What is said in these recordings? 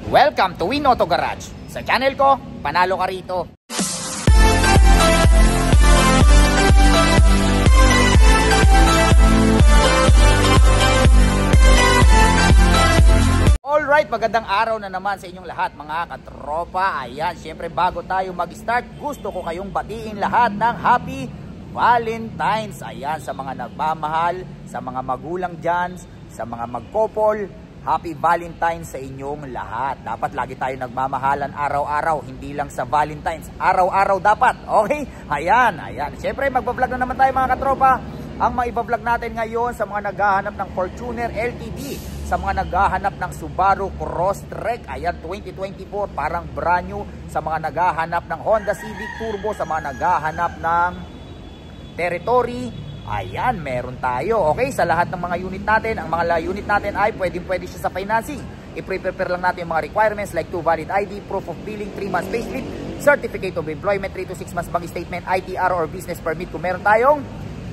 Welcome to Win Auto Garage. Sa channel ko, panalo ka rito. Alright, magandang araw na naman sa inyong lahat mga katropa. Ayan, syempre bago tayo mag-start, gusto ko kayong batiin lahat ng Happy Valentine's. Ayan, sa mga nagmamahal, sa mga magulang dyan, sa mga magkopol, Happy Valentine's sa inyong lahat. Dapat lagi tayo nagmamahalan araw-araw, hindi lang sa Valentine's. Araw-araw dapat, okay? Ayan. Siyempre, magbablog na naman tayo mga katropa. Ang maibablog natin ngayon sa mga naghahanap ng Fortuner LTD, sa mga naghahanap ng Subaru Crosstrek, ayan, 2024, parang brand new. Sa mga naghahanap ng Honda Civic Turbo, sa mga naghahanap ng Territory, ayan, meron tayo. Okay, sa lahat ng mga unit natin, ang mga unit natin ay pwede siya sa financing. I-prepare lang natin yung mga requirements like 2 valid ID, proof of billing, 3 months payslip, certificate of employment, 3 to 6 months bank statement, ITR or business permit kung meron tayong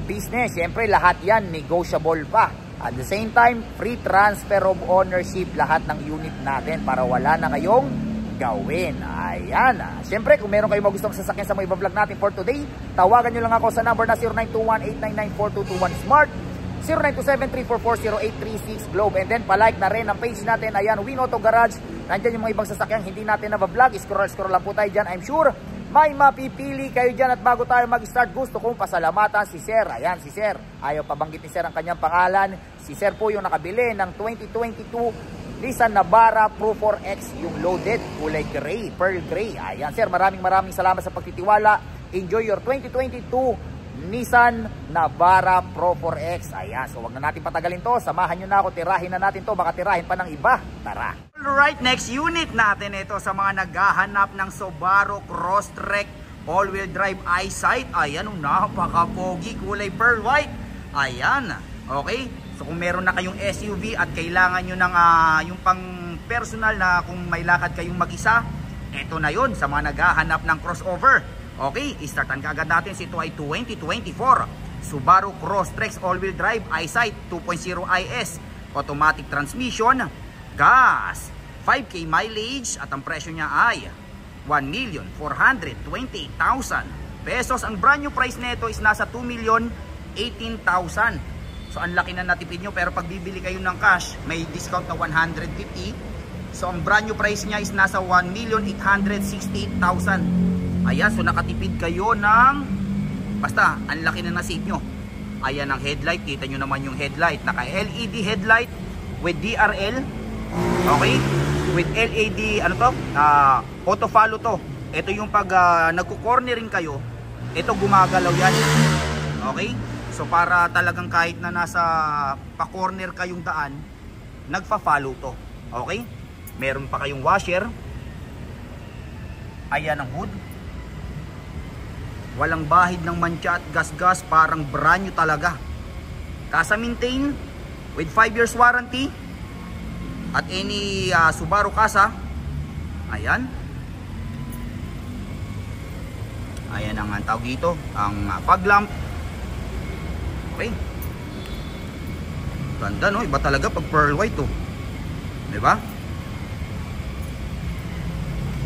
business. Siyempre, lahat yan negotiable pa. At the same time, free transfer of ownership lahat ng unit natin para wala na kayong gawin. Ayan. Siyempre, kung meron kayong gustong sasakyan sa mga iba-vlog natin for today, tawagan nyo lang ako sa number na 0921-899-4221 Smart, 0927-344-0836 Globe, and then palike na rin ang page natin. Ayan, Win Auto Garage. Nandyan yung mga ibang sasakyan hindi natin na-vlog. Scroll lang po tayo dyan. I'm sure may mapipili kayo dyan. At bago tayo mag-start, gusto kong pasalamatan si Sir. Ayan, si Sir. Ayaw pabanggit ni Sir ang kanyang pangalan. Si Sir po yung nakabili ng 2022 Nissan Navara Pro 4X, yung loaded, kulay gray, pearl gray. Ayan, Sir, maraming salamat sa pagtitiwala. Enjoy your 2022 Nissan Navara Pro 4X. Ayan, so wag na natin patagalin to. Samahan nyo na ako, tirahin na natin to. Baka tirahin pa ng iba. Tara. Alright, next unit natin ito sa mga naghahanap ng Subaru Crosstrek all-wheel drive eyesight. Ayan, napaka-pogi, kulay pearl white. Ayan, okay. So kung meron na kayong SUV at kailangan nyo ng yung pang personal na kung may lakad kayong mag-isa, eto na yun sa mga naghahanap ng crossover. Okay, i-startan ka agad natin. Ito ay 2024 Subaru Crosstrek all-wheel drive eyesight 2.0 IS, automatic transmission, gas, 5K mileage, at ang presyo niya ay 1,428,000 pesos. Ang brand new price nito is nasa 2,018,000. So ang laki na natipid nyo, pero pag bibili kayo ng cash, may discount na 150. So ang brand new price niya is nasa 1,868,000. Ayan, so nakatipid kayo ng, basta ang laki na nasave nyo. Ayan ang headlight, kita nyo naman yung headlight, naka LED headlight with DRL. Okay, with LED, ano to, auto follow to. Ito yung pag nagko-cornering kayo, ito gumagalaw yan. Okay, so para talagang kahit na nasa pa-corner kayong daan, nagfa-follow to. Okay? Meron pa kayong washer. Ayan ang hood. Walang bahid ng mantsa at gas-gas, parang brand new talaga. Kasa maintain with 5 years warranty at any Subaru Kasa. Ayan. Ayan ang tawag dito, ang fog lamp. Okay. Ganda, no? Iba talaga pag pearl white to. Diba?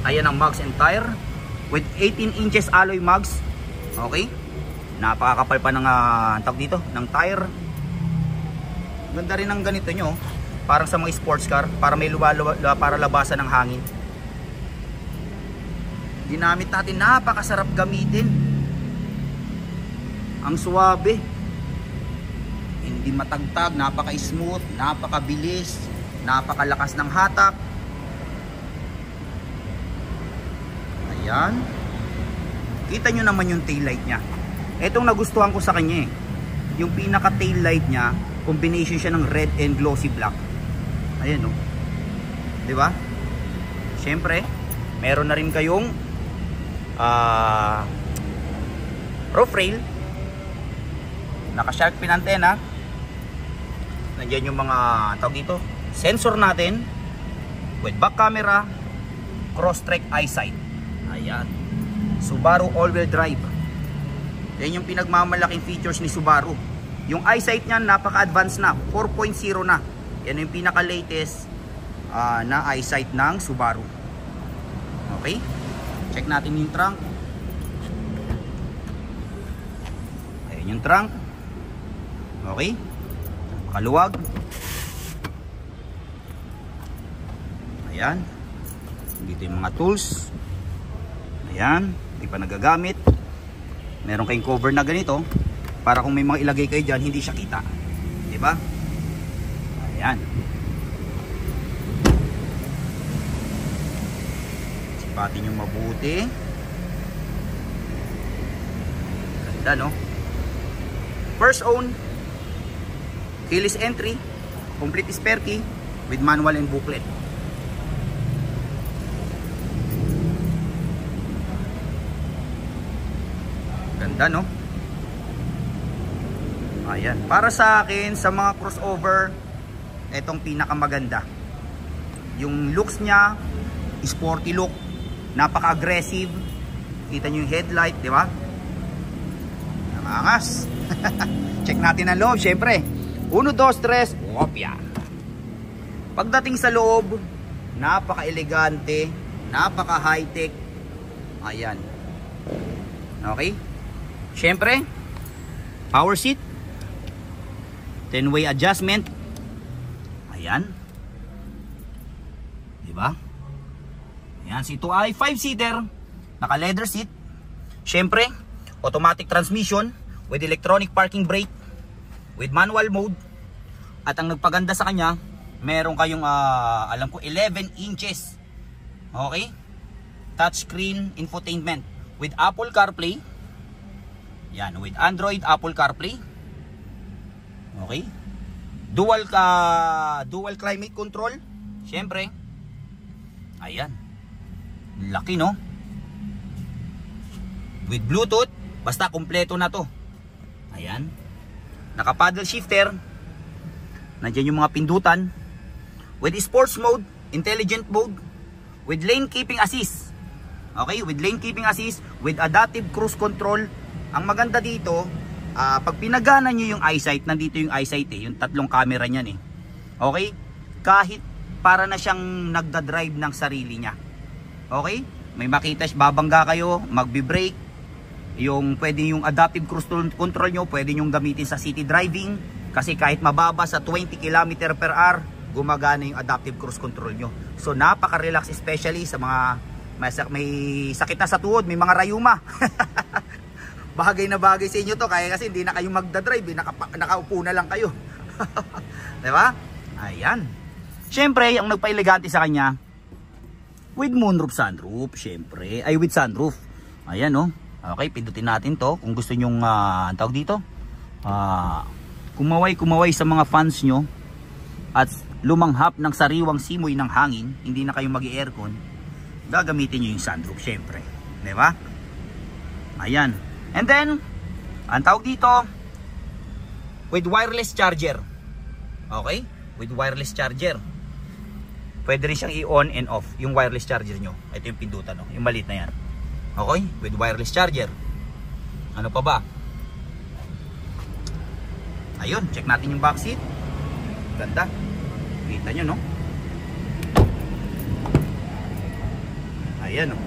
Ayan ang mugs and tire with 18 inches alloy mugs. Okay. Napakakapal pa ng tawag dito, ng tire. Ganda rin ang ganito nyo. Parang sa mga sports car, para may para labasan ng hangin. Ginamit natin, napakasarap gamitin. Ang suwabe. Hindi matagtag, napaka-smooth, napakabilis, napakalakas ng hatak. Ayan. Kita nyo naman yung taillight nya. Itong nagustuhan ko sa kanya eh. Yung pinaka taillight nya, combination siya ng red and glossy black. Ayan o. Diba? Siyempre, meron na rin kayong roof rail. Naka-shark fin antenna. Nandiyan yung mga tawag dito, sensor natin with back camera, Crosstrek eyesight. Ayan, Subaru all-wheel drive. Yan yung pinagmamalaking features ni Subaru. Yung eyesight niyan napaka-advanced na, 4.0 na. Yan yung pinaka-latest na eyesight ng Subaru. Okay, check natin yung trunk. Ayan yung trunk. Okay, kaluwag. Ayan, dito yung mga tools. Ayan, hindi pa nagagamit. Meron kayong cover na ganito para kung may mga ilagay kayo dyan, hindi siya kita, diba? Ayan, sipatin nyo mabuti. Ganda, no? First own, keyless entry, complete spare key with manual and booklet. Ganda, no? Ayan, para sa akin sa mga crossover, etong pinakamaganda. Yung looks niya, sporty look, napaka-aggressive. Kita nyo yung headlight, di ba? Nakangas. Check natin ang loob, syempre. 1, 2, 3, opya. Pagdating sa loob, napaka-elegante, napaka-high-tech. Ayan. Okay? Syempre, power seat, 10-way adjustment. Ayan. Diba? Ayan, ito ay 5-seater, naka leather seat. Syempre, automatic transmission with electronic parking brake, with manual mode. At ang nagpaganda sa kanya, meron kayong alam ko 11 inches. Okay? Touchscreen infotainment with Apple CarPlay. Yan, with Android Apple CarPlay. Okay? Dual climate control. Syempre. Ayan. Laki, no? With Bluetooth. Basta kompleto na to. Ayan. Naka paddle shifter. Nandiyan yung mga pindutan. With sports mode, intelligent mode, with lane keeping assist. Okay, with lane keeping assist, with adaptive cruise control. Ang maganda dito, pag pinagana nyo yung eyesight, nandito yung eyesight yung tatlong camera niyan Okay? Kahit para na siyang nagda-drive ng sarili niya. Okay? May makita, babangga kayo, magbi-brake. Pwede yung adaptive cruise control nyo, pwede nyo gamitin sa city driving. Kasi kahit mababa sa 20 km/h, gumagana yung adaptive cruise control nyo. So napaka-relax, especially sa mga may sakit na sa tuhod, may mga rayuma. Bagay na bagay sa inyo to, kaya kasi hindi na kayo magdadrive, nakaupo na lang kayo. Diba? Ayan. Syempre, ang nagpa-elegante sa kanya, with moonroof sunroof, syempre, ay with sunroof. Ayan, no? Okay, pindutin natin to. Kung gusto nyong, ang tawag dito, kumaway sa mga fans nyo, at lumanghap ng sariwang simoy ng hangin, hindi na kayo mag-aircon, gagamitin nyo yung sunroof, syempre. Diba? Ayan. And then, ang tawag dito, with wireless charger. Okay? With wireless charger. Pwede rin siyang i-on and off, yung wireless charger nyo. Ito yung pindutan, no? Yung maliit na yan. Okay? With wireless charger. Ano pa ba? Ayun, check natin yung back seat. Ganda. Kita nyo, no? Ayan, no?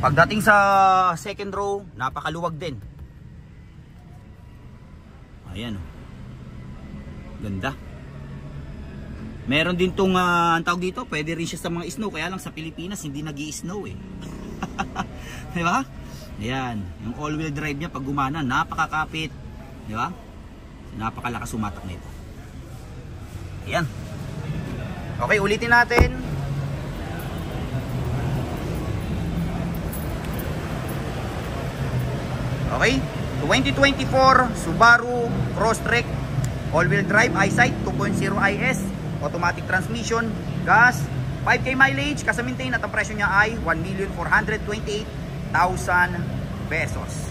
Pagdating sa second row, napakaluwag din. Ayan, no? Ganda. Meron din tong ang tawag dito, pwede rin siya sa mga snow. Kaya lang sa Pilipinas, hindi nag-i-snow Diba? Ayan, yung all-wheel drive niya pag gumana, napakakapit. Diba? Napakalakas sumatak nito. Ayan. Okay, ulitin natin. Okay, 2024 Subaru Crosstrek all-wheel drive, eyesight 2.0 IS, automatic transmission, gas, 5K mileage, kasamintain at ang presyo niya ay 1,428,000 pesos.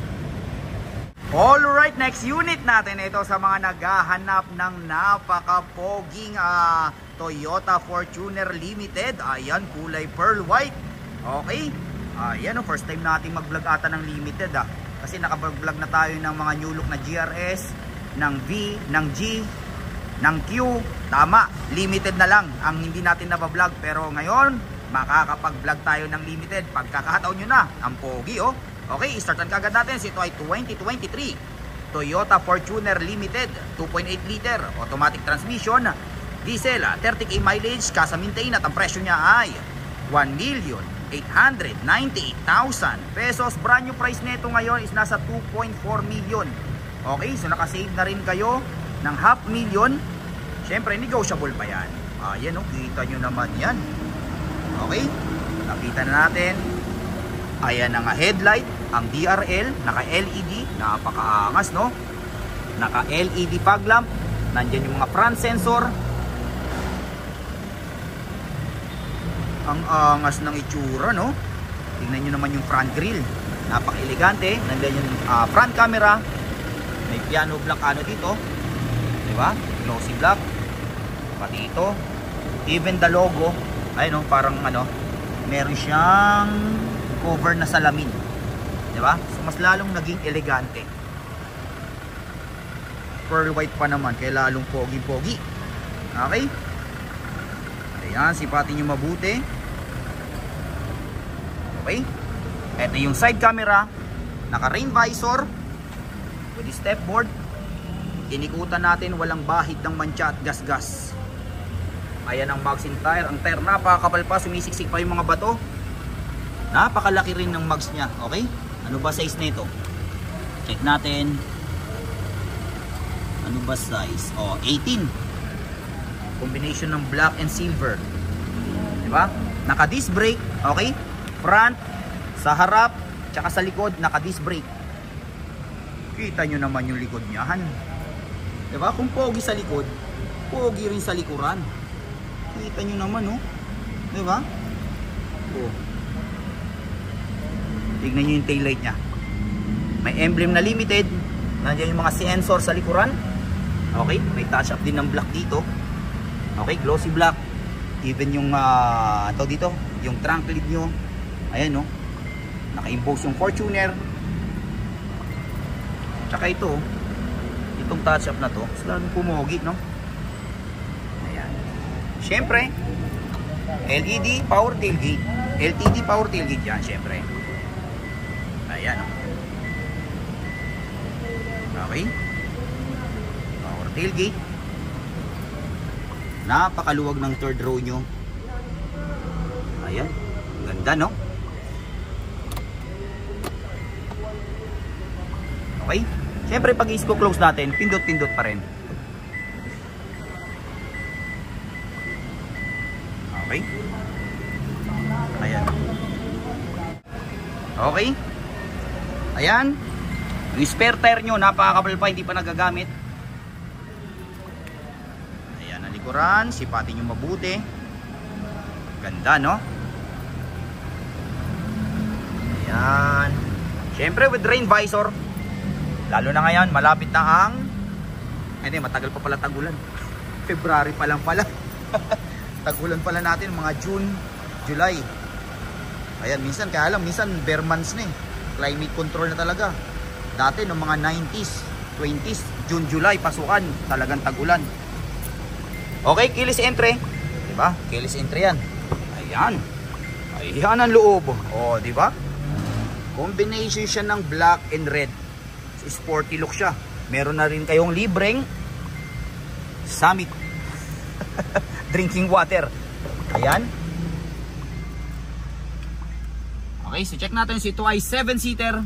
Alright, next unit natin ito sa mga naghahanap ng napaka-poging Toyota Fortuner Limited. Ayan, kulay pearl white. Okay, ayan, first time natin mag-vlog ata ng Limited Kasi naka-vlog na tayo ng mga new look na GRS, ng V, ng G, ng Q. Tama, limited na lang ang hindi natin nabablog, pero ngayon makakapag-vlog tayo ng limited. Pagkakataon nyo na, ang pogi oh. Okay, startan kagad natin. Ito ay 2023 Toyota Fortuner Limited, 2.8 liter automatic transmission, diesel, 30k mileage, kasa maintain, at ang presyo niya ay 1,898,000 pesos. Brand new price nito ngayon is nasa 2.4 million. Okay, so nakasave na rin kayo ng 500,000. Syempre negotiable pa yan. Ayan o, kita nyo naman yan. Okay, nakita na natin. Ayan ang headlight, ang DRL, naka LED, napakaangas no. Naka LED fog lamp, nandyan yung mga front sensor. Ang angas ng itsura no. Tingnan nyo naman yung front grille, napaka-elegante. Nandyan yung front camera, may piano black ano dito, diba? Glossy black, pati ito, even the logo, ayun no, parang ano, meron siyang cover na salamin, diba? So mas lalong naging elegante. Pearl white pa naman, kaya lalong pogi-pogi. Okay? Ayan, sipatin nyo mabuti. Okay? Ito yung side camera, naka rain visor with the stepboard. Tinikutan natin, walang bahid ng mancha at gas-gas. Ayan ang mags in tire. Ang tire napakakapal pa, sumisiksik pa yung mga bato. Napakalaki rin ng mags niya. Okay? Ano ba size nito? Check natin. Ano ba size? 18. Combination ng black and silver. Diba? Naka disc brake. Okay? Front, sa harap, tsaka sa likod, naka disc brake. Kita nyo naman yung likod niya. Diba? Kung pogi sa likod, pogi rin sa likuran. Kita nyo naman, oh. Diba? Oh. Tignan nyo yung taillight nya. May emblem na limited. Nandiyan yung mga sensor sa likuran. Okay? May touch up din ng black dito. Okay? Glossy black. Even yung ito dito, yung trunk lid nyo. Ayan, no? Naka-impose yung Fortuner. Tsaka ito, itong touch up na to, selagang pumogi, no? Ayan. Syempre, LED power tailgate. LTD power tailgate yan, syempre. Ayan, no? Okay. Power tailgate. Napakaluwag ng third row nyo. Ayan. Ganda, no? Okay. Siyempre, pag i-close natin, pindot-pindot pa rin. Okay. Ayan. Okay. Ayan. Yung spare tire nyo, napakakapal pa, hindi pa nagagamit. Ayan, ang likuran. Sipatin nyo mabuti. Ganda, no? Ayan. Siyempre, with rain visor. Lalo na ngayon, malapit na ang... Hindi, matagal pa pala tagulan. February pa lang pala. Tagulan pala natin, mga June, July. Ayan, minsan, kaya alam, minsan bare months na eh. Climate control na talaga. Dati, noong mga 90s, 20s, June, July, pasukan. Talagang tagulan. Okay, keyless entry. Diba? Keyless entry yan. Ayan. Ayan ang loob. O, diba? Combination siya ng black and red. Sporty look siya. Meron na rin kayong libreng Summit drinking water. Ayan. Okay, so check natin. So ito ay 7-seater.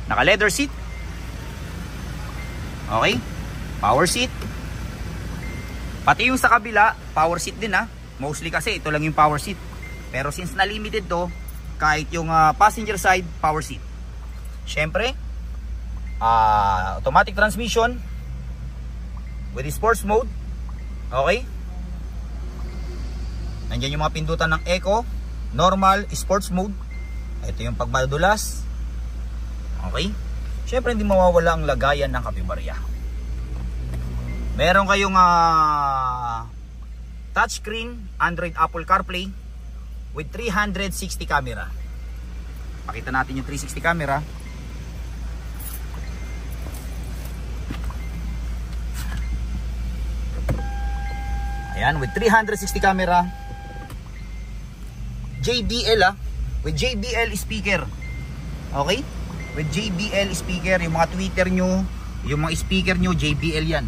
Naka leather seat. Okay. Power seat. Pati yung sa kabila, power seat din ha. Mostly kasi ito lang yung power seat. Pero since na limited to, kahit yung passenger side, power seat. Syempre, automatic transmission with the sports mode. Okay. Nandiyan yung mga pindutan ng eco, normal, sports mode. Ito yung pagmadulas. Okay. Syempre hindi mawawala ang lagayan ng kapibarya. Meron kayong touchscreen, Android, Apple CarPlay with 360 camera. Pakita natin yung 360 camera. Ayan, with 360 camera. JBL with JBL speaker. Okay? With JBL speaker, yung mga tweeter nyo, yung mga speaker nyo, JBL yan.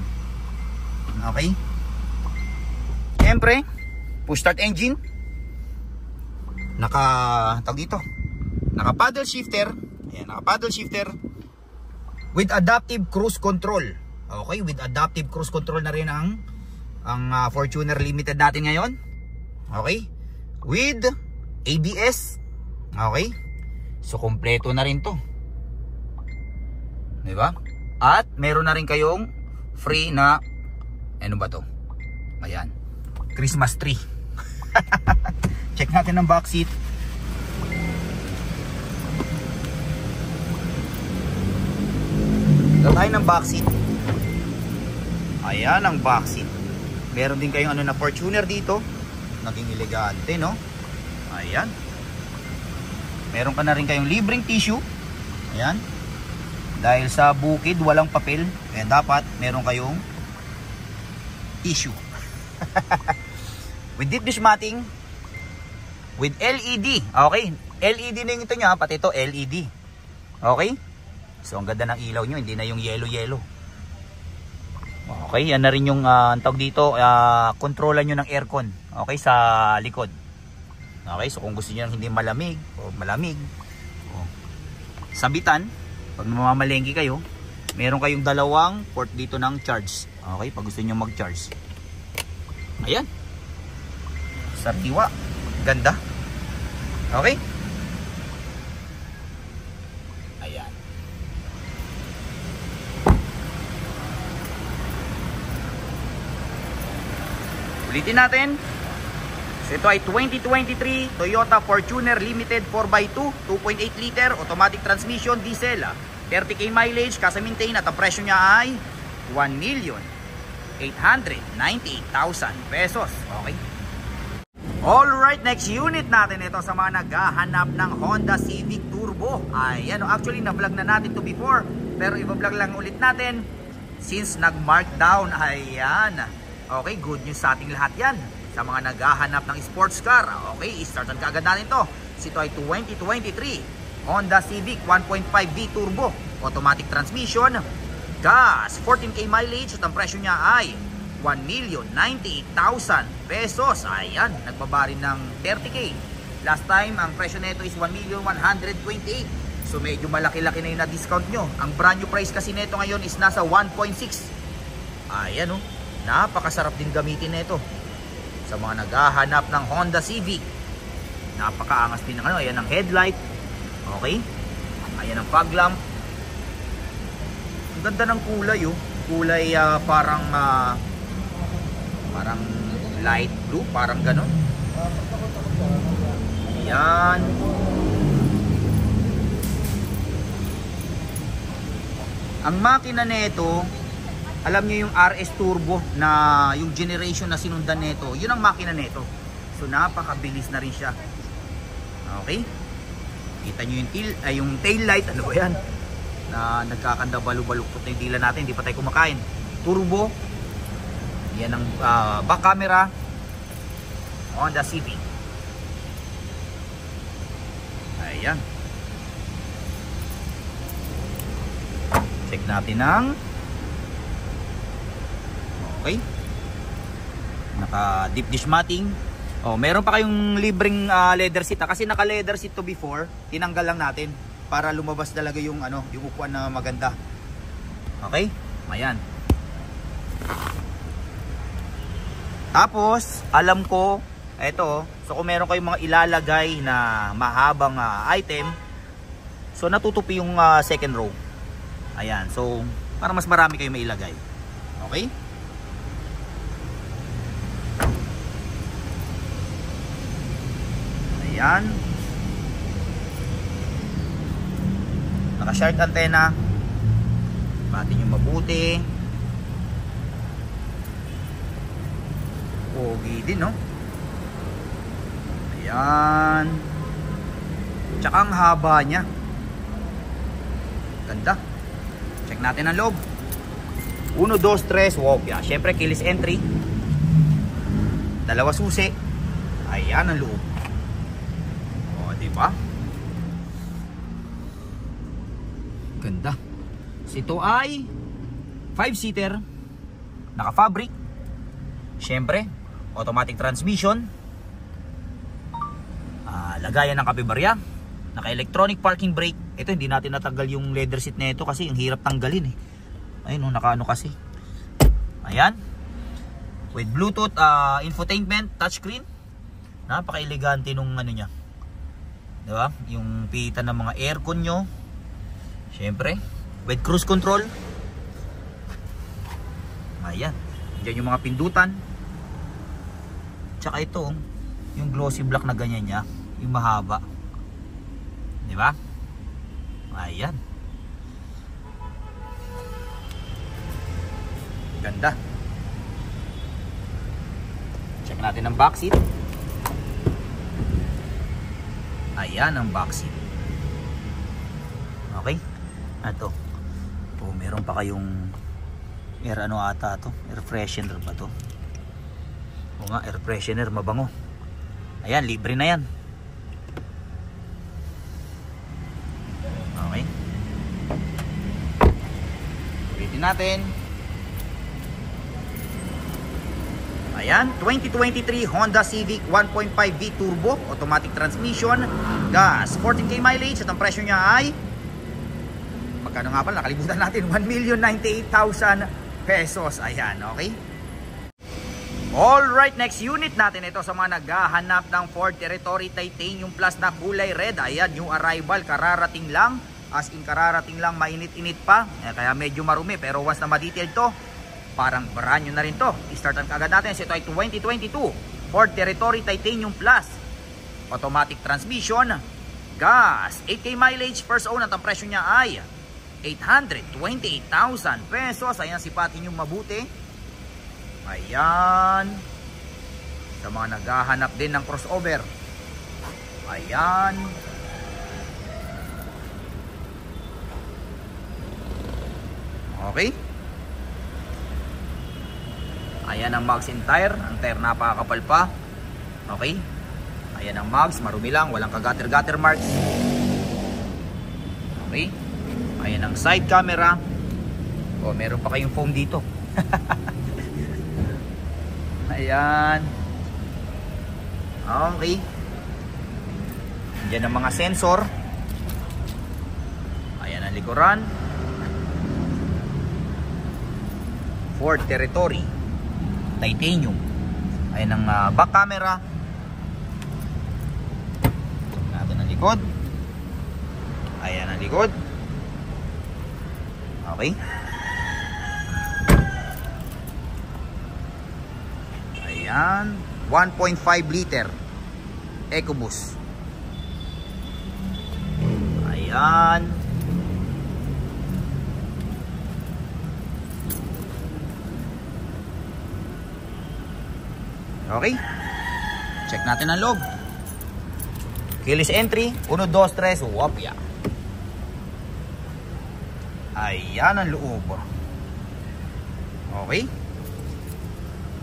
Okay? Siyempre, push start engine. Tawag dito. Naka paddle shifter. Ayan, naka paddle shifter. With adaptive cruise control. Okay, with adaptive cruise control na rin ang Fortuner Limited natin ngayon. Okay? With ABS. Okay? So kompleto na rin 'to. 'Di ba? At meron na rin kayong free na ano ba 'to? Ayan. Christmas tree. Check natin ang back seat. Tayo ng back seat. Ayan ang back seat. Meron din kayong ano na Fortuner dito. Naging elegante, no? Ayan. Meron ka na rin kayong libreng tissue. Ayan. Dahil sa bukid walang papel, eh dapat meron kayong tissue. With deep dish matting, with LED. Okay, LED na yung ito niya, pati ito LED. Okay? So ang ganda ng ilaw nyo, hindi na yung yellow. Okay, yan na rin yung tawag dito, kontrolan nyo ng aircon. Okay, sa likod. Okay, so kung gusto niyo hindi malamig o malamig, sabitan, pag mamamalengke kayo, meron kayong dalawang port dito ng charge. Okay, pag gusto niyo mag-charge. Ayan. Sariwa. Ganda. Okay? Ayan. Ulitin natin. So ito ay 2023 Toyota Fortuner Limited 4x2, 2.8 liter, automatic transmission, diesel, 30k mileage, kasa-maintain at ang presyo niya ay 1,898,000 pesos. Okay. Alright, next unit natin ito sa mga naghahanap ng Honda Civic Turbo. Ayan, actually na-vlog na natin to before, pero i-vlog lang ulit natin since nag-markdown. Ayan. Okay, good news sa ating lahat yan. Sa mga naghahanap ng sports car. Okay, startan kaagad natin to. Ito ay 2023 Honda Civic 1.5V Turbo, automatic transmission, gas, 14k mileage at ang presyo niya ay 1,098,000 pesos. Ayan, nagbaba rin ng 30k. Last time, ang presyo nito is 1,128,000. So medyo malaki-laki na yung na-discount nyo. Ang brand new price kasi nito ngayon is nasa 1.6. Ayan oh, napakasarap din gamitin nito. Sa mga naghahanap ng Honda Civic, napakaangas din ng ano. Ayan ang headlight. Okay, ayan ang fog lamp. Ang ganda ng kulay oh. Kulay parang light blue, parang ganon. Ayan. Ang makina nito, alam niyo yung RS Turbo na yung generation na sinundan nito, yun ang makina nito. So napakabilis na rin siya. Okay? Kita niyo yung tail light, ano ba yan? Na nagkakanda baluktot na yung dila natin, hindi pa tayo kumakain. Turbo. Yan ang back camera. Honda Civic. Ayan. Check natin ang okay. Naka deep dish matting. Oh, meron pa kayong libreng leather seat kasi naka leather seat to before. Tinanggal lang natin para lumabas talaga yung ano, yung upuan na maganda. Okay? Ayan. Tapos, alam ko ito, so kung meron kayong mga ilalagay na mahabang item, so natutupi yung second row. Ayan, so para mas marami kayong mailagay. Okay? Ayan. Naka-shark antenna. Batin nyo mabuti. Pogi din, no? Ayan. Tsaka ang haba niya. Ganda. Check natin ang loob. 1, 2, 3. Wow, yeah. Siyempre, keyless entry. Dalawa susi. Ayan ang loob. O, diba? Ganda. Ito ay 5-seater. Naka-fabric. Siyempre, automatic transmission. Lagayan ng kape-barya. Naka-electronic parking brake. Ito, hindi natin natanggal yung leather seat na ito kasi ang hirap tanggalin eh. Ayun, naka-ano kasi. Ayan. With Bluetooth infotainment, touchscreen. Napaka-elegante nung ano niya. Diba? Yung pita ng mga aircon nyo. Siyempre, with cruise control. Ayan. Diyan yung mga pindutan. Tsaka ito, yung glossy black na ganyan niya. Yung mahaba. Diba? Ayan. Ganda. Check natin ang back seat. Ayan ang back seat. Okay? Ito. Oh, meron pa kayong air ano ata to? Air freshener ba to? O nga, air freshener, mabango. Ayan, libre na yan. Okay. Ulitin natin. Ayan, 2023 Honda Civic 1.5V Turbo, automatic transmission, gas, 14K mileage at ang presyo niya ay magkano nga pala, nakalimutan natin, 1,098,000 pesos. Ayan, okay? Alright, next unit natin ito sa mga naghahanap ng Ford Territory Titanium Plus na kulay red. Ayan, new arrival, kararating lang. As in kararating lang, mainit-init pa. Kaya medyo marumi, pero once na ma-detail to, parang brand new na rin to. I-startan kaagad natin. So ito ay 2022 Ford Territory Titanium Plus, automatic transmission, gas, 8K mileage, first own at ang presyo niya ay 828,000 pesos. Ayan, sipatin yung mabuti. Ayan. Sa mga naghahanap din ng crossover. Ayan. Okay. Ayan ang mags in tire. Ang tire napakakapal pa. Okay. Ayan ang mags. Marumi lang. Walang kagater-gater marks. Okay. Ayan ang side camera. O, meron pa kayong foam dito. Ayan. Okay. Diyan ang mga sensor. Ayan ang likuran. Ford Territory Titanium. Ayan ang back camera. Natin ang likod. Ayan ang likod. Okay. Ayan, 1.5 liter EcoBoost. Ayan. Okay. Check natin ang loob. Keyless entry, 1, 2, 3, wapya. Ayan ang loob. Okay.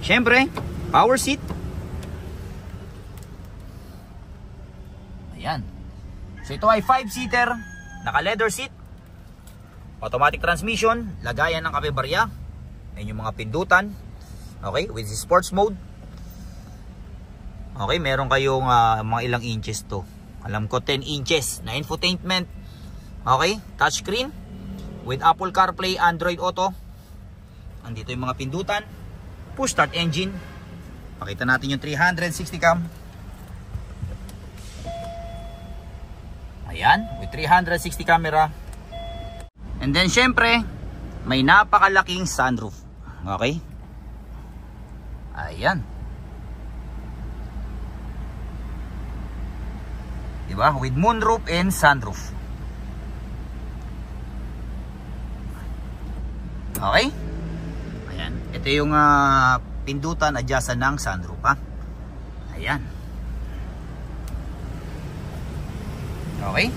Siyempre, power seat. Ayan. So ito ay 5-seater, naka leather seat, automatic transmission, lagayan ng kape-barya. Ayan yung mga pindutan. Okay, with the sports mode. Okay, meron kayong mga ilang inches to. Alam ko 10 inches na infotainment. Okay, touchscreen with Apple CarPlay, Android Auto. Andito yung mga pindutan. Push start engine. Pakita natin yung 360 cam. Ayan, with 360 camera. And then syempre, may napakalaking sunroof. Okay? Ayan. Diba? With moonroof and sunroof. Okay? Ayan. Ito yung pindutan adjustan ng sunroof, ha? Ayan. Okay?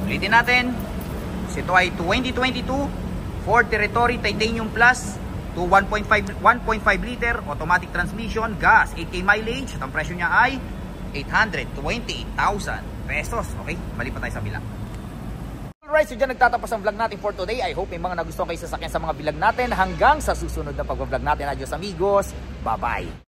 Ulitin natin. Ito ay 2022 Ford Territory Titanium Plus, to 1.5 liter, automatic transmission, gas, 8K mileage. At ang presyo niya ay 828,000 pesos. Okay, balik pa tayo sa bilang. Alright, so dyan nagtatapos ang vlog natin for today. I hope may mga nagustuhan kayo sasakyan sa mga vlog natin. Hanggang sa susunod na pag-vlog natin. Adios amigos, bye-bye.